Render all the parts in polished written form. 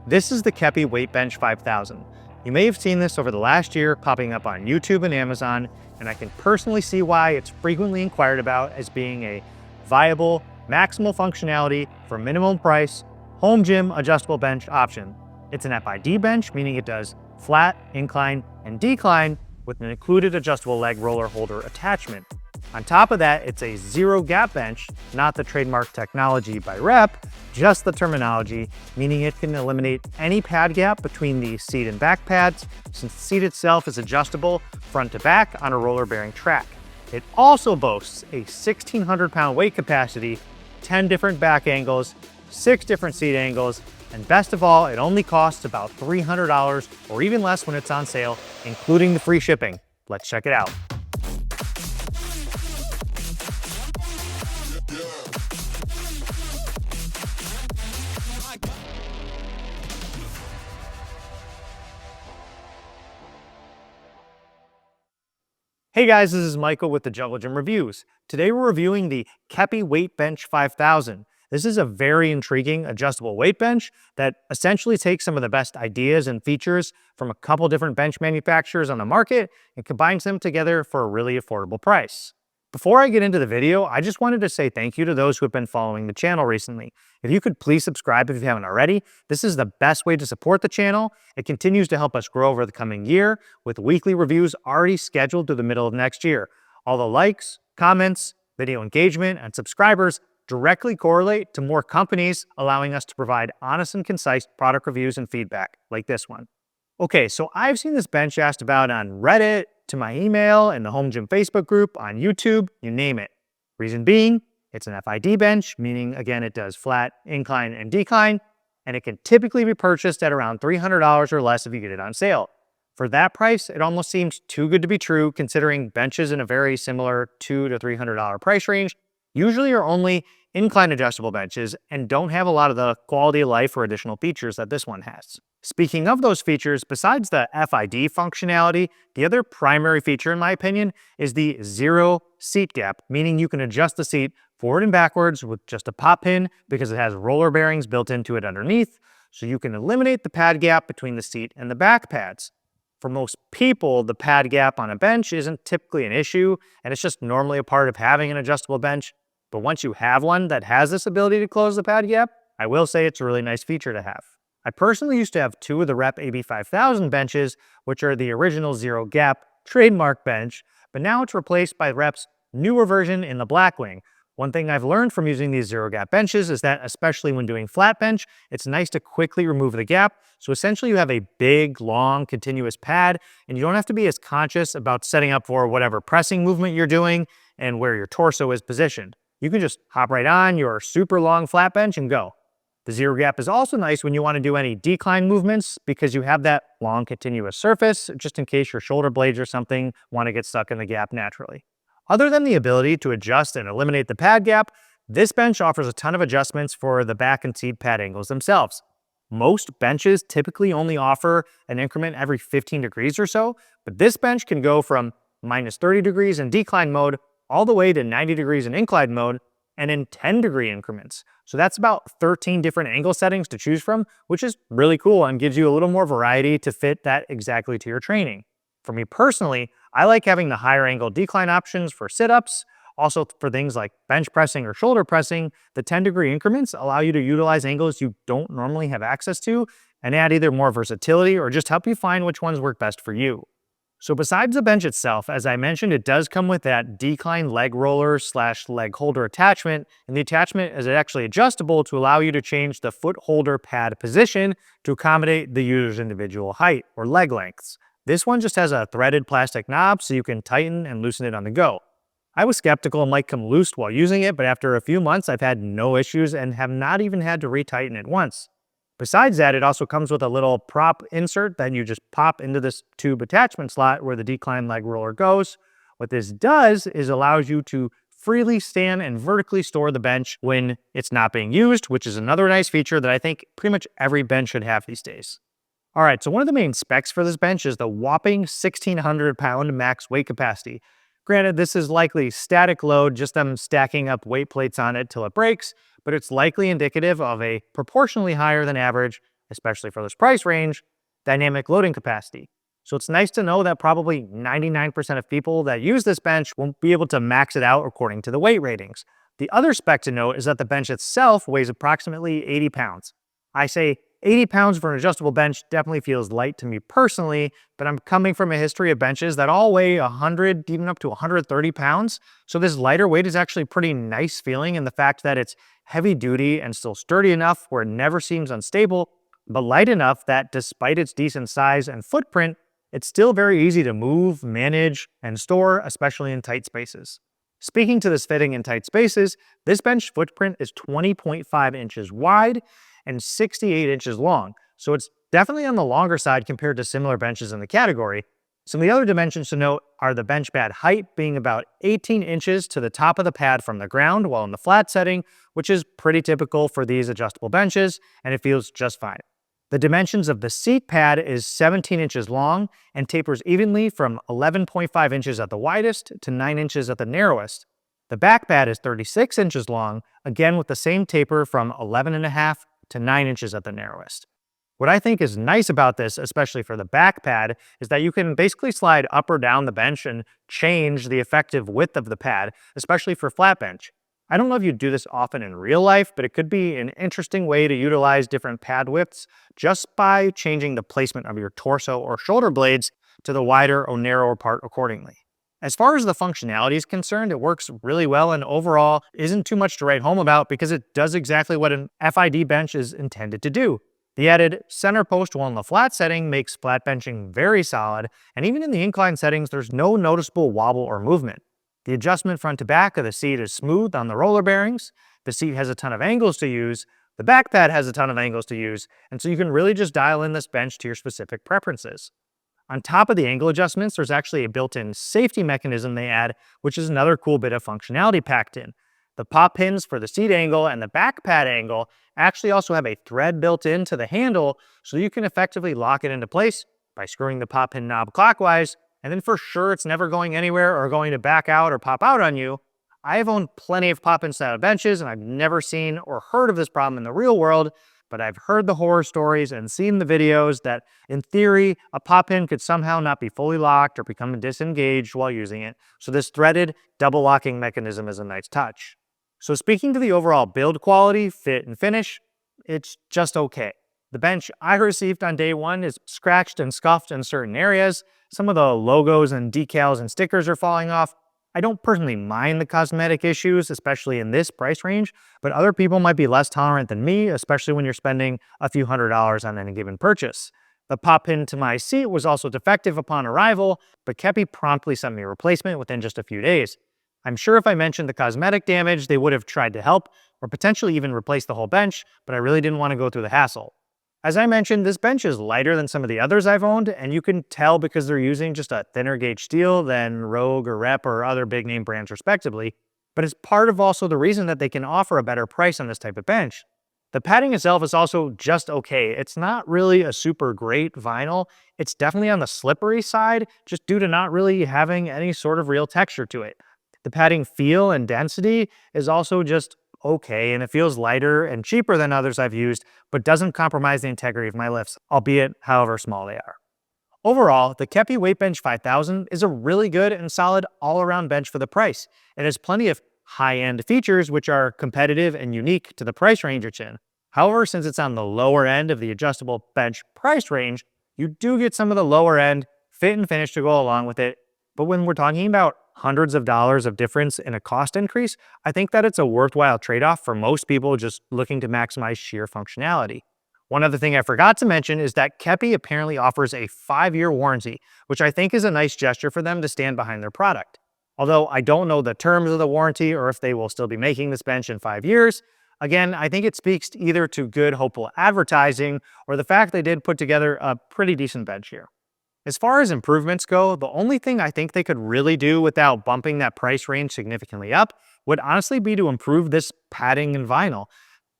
This is the Keppi Weight Bench 5000. You may have seen this over the last year popping up on YouTube and Amazon, and I can personally see why it's frequently inquired about as being a viable, maximal functionality for minimum price, home gym adjustable bench option. It's an FID bench, meaning it does flat, incline, and decline with an included adjustable leg roller holder attachment. On top of that, it's a zero gap bench, not the trademark technology by Rep, just the terminology, meaning it can eliminate any pad gap between the seat and back pads, since the seat itself is adjustable front to back on a roller bearing track. It also boasts a 1,600 pound weight capacity, 10 different back angles, 6 different seat angles, and best of all, it only costs about $300 or even less when it's on sale, including the free shipping. Let's check it out. Hey guys, this is Michael with the Jungle Gym Reviews. Today we're reviewing the Keppi Weight Bench 5000. This is a very intriguing adjustable weight bench that essentially takes some of the best ideas and features from a couple different bench manufacturers on the market and combines them together for a really affordable price. Before I get into the video, I just wanted to say thank you to those who have been following the channel recently. If you could please subscribe if you haven't already, this is the best way to support the channel. It continues to help us grow over the coming year, with weekly reviews already scheduled through the middle of next year. All the likes, comments, video engagement, and subscribers directly correlate to more companies, allowing us to provide honest and concise product reviews and feedback, like this one. Okay, so I've seen this bench asked about on Reddit, to my email, and the Home Gym Facebook group, on YouTube, you name it. Reason being, it's an FID bench, meaning again it does flat, incline, and decline, and it can typically be purchased at around $300 or less if you get it on sale. For that price, it almost seems too good to be true, considering benches in a very similar $200 to $300 price range usually are only incline adjustable benches and don't have a lot of the quality of life or additional features that this one has. Speaking of those features, besides the FID functionality, the other primary feature in my opinion is the zero seat gap, meaning you can adjust the seat forward and backwards with just a pop pin because it has roller bearings built into it underneath, so you can eliminate the pad gap between the seat and the back pads. For most people, the pad gap on a bench isn't typically an issue, and it's just normally a part of having an adjustable bench. But once you have one that has this ability to close the pad gap, I will say it's a really nice feature to have. I personally used to have 2 of the Rep AB5000 benches, which are the original zero gap trademark bench, but now it's replaced by Rep's newer version in the Blackwing. One thing I've learned from using these zero gap benches is that, especially when doing flat bench, it's nice to quickly remove the gap. So essentially you have a big, long, continuous pad, and you don't have to be as conscious about setting up for whatever pressing movement you're doing and where your torso is positioned. You can just hop right on your super long flat bench and go. The zero gap is also nice when you want to do any decline movements because you have that long continuous surface, just in case your shoulder blades or something want to get stuck in the gap naturally. Other than the ability to adjust and eliminate the pad gap, this bench offers a ton of adjustments for the back and seat pad angles themselves. Most benches typically only offer an increment every 15 degrees or so, but this bench can go from minus 30 degrees in decline mode all the way to 90 degrees in incline mode, and in 10-degree increments. So that's about 13 different angle settings to choose from, which is really cool and gives you a little more variety to fit that exactly to your training. For me personally, I like having the higher angle decline options for sit-ups. Also for things like bench pressing or shoulder pressing, the 10-degree increments allow you to utilize angles you don't normally have access to and add either more versatility or just help you find which ones work best for you. So besides the bench itself, as I mentioned, it does come with that decline leg roller / leg holder attachment, and the attachment is actually adjustable to allow you to change the foot holder pad position to accommodate the user's individual height or leg lengths. This one just has a threaded plastic knob so you can tighten and loosen it on the go. I was skeptical it might come loose while using it, but after a few months I've had no issues and have not even had to retighten it once. Besides that, it also comes with a little prop insert that you just pop into this tube attachment slot where the decline leg roller goes. What this does is allows you to freely stand and vertically store the bench when it's not being used, which is another nice feature that I think pretty much every bench should have these days. All right, so one of the main specs for this bench is the whopping 1,600 pound max weight capacity. Granted, this is likely static load, just them stacking up weight plates on it till it breaks, but it's likely indicative of a proportionally higher than average especially for this price range, dynamic loading capacity. So it's nice to know that probably 99% of people that use this bench won't be able to max it out according to the weight ratings. The other spec to note is that the bench itself weighs approximately 80 pounds. I say 80 pounds for an adjustable bench definitely feels light to me personally, but I'm coming from a history of benches that all weigh 100, even up to 130 pounds. So this lighter weight is actually pretty nice feeling, and the fact that it's heavy duty and still sturdy enough where it never seems unstable, but light enough that despite its decent size and footprint, it's still very easy to move, manage, and store, especially in tight spaces. Speaking to this fitting in tight spaces, this bench footprint is 20.5 inches wide and 68 inches long, so it's definitely on the longer side compared to similar benches in the category. Some of the other dimensions to note are the bench pad height being about 18 inches to the top of the pad from the ground while in the flat setting, which is pretty typical for these adjustable benches, and it feels just fine. The dimensions of the seat pad is 17 inches long and tapers evenly from 11.5 inches at the widest to 9 inches at the narrowest. The back pad is 36 inches long, again with the same taper from 11.5 to 9 inches at the narrowest. What I think is nice about this, especially for the back pad, is that you can basically slide up or down the bench and change the effective width of the pad, especially for flat bench. I don't know if you do this often in real life, but it could be an interesting way to utilize different pad widths just by changing the placement of your torso or shoulder blades to the wider or narrower part accordingly. As far as the functionality is concerned, it works really well and overall isn't too much to write home about because it does exactly what an FID bench is intended to do. The added center post while in the flat setting makes flat benching very solid, and even in the incline settings, there's no noticeable wobble or movement. The adjustment front to back of the seat is smooth on the roller bearings. The seat has a ton of angles to use. The back pad has a ton of angles to use, and so you can really just dial in this bench to your specific preferences. On top of the angle adjustments, there's actually a built-in safety mechanism they add, which is another cool bit of functionality packed in. The pop pins for the seat angle and the back pad angle actually also have a thread built into the handle, so you can effectively lock it into place by screwing the pop pin knob clockwise, and then for sure it's never going anywhere or going to back out or pop out on you. I have owned plenty of pop-in style benches and I've never seen or heard of this problem in the real world, but I've heard the horror stories and seen the videos that in theory, a pop-in could somehow not be fully locked or become disengaged while using it. So this threaded double locking mechanism is a nice touch. So speaking to the overall build quality, fit, and finish, it's just okay. The bench I received on day one is scratched and scuffed in certain areas. Some of the logos and decals and stickers are falling off. I don't personally mind the cosmetic issues, especially in this price range, but other people might be less tolerant than me, especially when you're spending a few $100s on any given purchase. The pop pin to my seat was also defective upon arrival, but Keppi promptly sent me a replacement within just a few days. I'm sure if I mentioned the cosmetic damage, they would have tried to help, or potentially even replace the whole bench, but I really didn't want to go through the hassle. As I mentioned, this bench is lighter than some of the others I've owned, and you can tell because they're using just a thinner gauge steel than Rogue or Rep or other big name brands respectively, but it's part of also the reason that they can offer a better price on this type of bench. The padding itself is also just okay. It's not really a super great vinyl. It's definitely on the slippery side, just due to not really having any sort of real texture to it. The padding feel and density is also just okay, and it feels lighter and cheaper than others I've used, but doesn't compromise the integrity of my lifts, albeit however small they are. Overall, the Keppi Weight Bench 5000 is a really good and solid all-around bench for the price. It has plenty of high-end features which are competitive and unique to the price range it's in. However, since it's on the lower end of the adjustable bench price range, you do get some of the lower end fit and finish to go along with it. But when we're talking about hundreds of dollars of difference in a cost increase, I think that it's a worthwhile trade-off for most people just looking to maximize sheer functionality. One other thing I forgot to mention is that Keppi apparently offers a 5-year warranty, which I think is a nice gesture for them to stand behind their product. Although I don't know the terms of the warranty or if they will still be making this bench in 5 years, again, I think it speaks either to good, hopeful advertising or the fact they did put together a pretty decent bench here. As far as improvements go, the only thing I think they could really do without bumping that price range significantly up would honestly be to improve this padding and vinyl.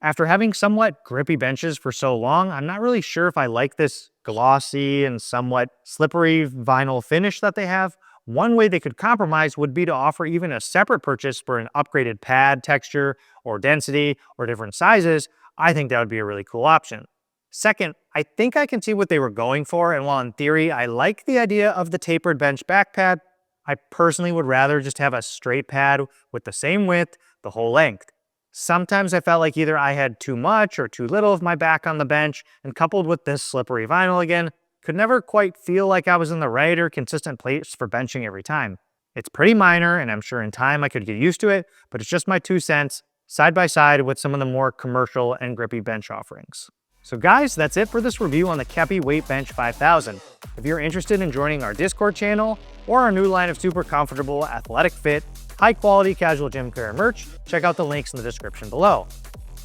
After having somewhat grippy benches for so long, I'm not really sure if I like this glossy and somewhat slippery vinyl finish that they have. One way they could compromise would be to offer even a separate purchase for an upgraded pad texture or density or different sizes. I think that would be a really cool option. Second, I think I can see what they were going for, and while in theory I like the idea of the tapered bench back pad, I personally would rather just have a straight pad with the same width the whole length. Sometimes I felt like either I had too much or too little of my back on the bench, and coupled with this slippery vinyl again, could never quite feel like I was in the right or consistent place for benching every time. It's pretty minor, and I'm sure in time I could get used to it, but it's just my 2 cents, side by side with some of the more commercial and grippy bench offerings. So guys, that's it for this review on the Keppi Weight Bench 5000. If you're interested in joining our Discord channel or our new line of super comfortable, athletic fit, high quality casual gym wear merch, check out the links in the description below.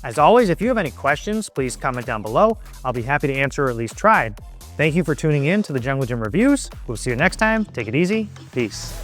As always, if you have any questions, please comment down below. I'll be happy to answer or at least try. Thank you for tuning in to the Jungle Gym Reviews. We'll see you next time. Take it easy. Peace.